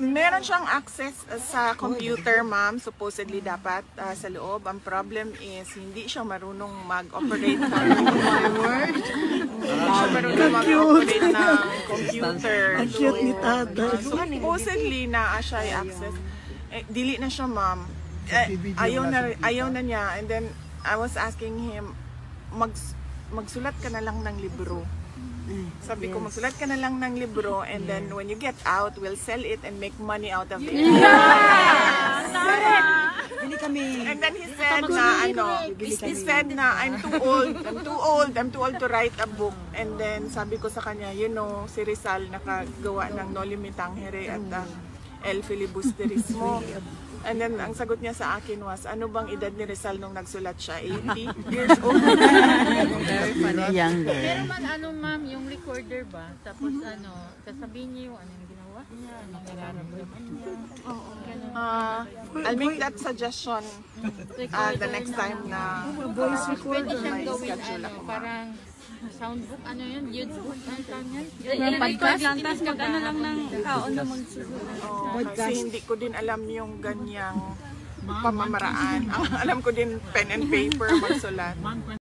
Meron siyang access sa computer, ma'am. Supposedly dapat sa loob. Ang problem is, hindi siya marunong mag-operate ng hindi siya marunong mag-operate ng computer. Ang cute ni tatay. Supposedly na siya i-access. Dili na siya, ma'am. Ayaw na niya. And then, I was asking him, magsulat ka na lang ng libro. Sabi ko, magsulat ka na lang ng libro and then when you get out, we'll sell it and make money out of it. And then he said na, I'm too old to write a book. And then sabi ko sa kanya, you know, si Rizal nakagawa ng No Limitang Here at El Filibusterismo. And then, ang sagot niya sa akin was, ano bang edad ni Rizal nung nagsulat siya? 80 years old? Very funny. Younger. Pero man, ma'am, yung recorder ba? Tapos sasabihin niyo yung anong ginawa niya, anong nararamdaman niya. I'll make that suggestion the next time na Pwede siyang gawin, parang soundbook, yun? Youthbook, ano tawag yan? Yung podcast lang, tapos mag-ano lang ng kaon na magsusulat. kasi hindi ko din alam yung ganyang pamamaraan. Alam ko din pen and paper magsulat.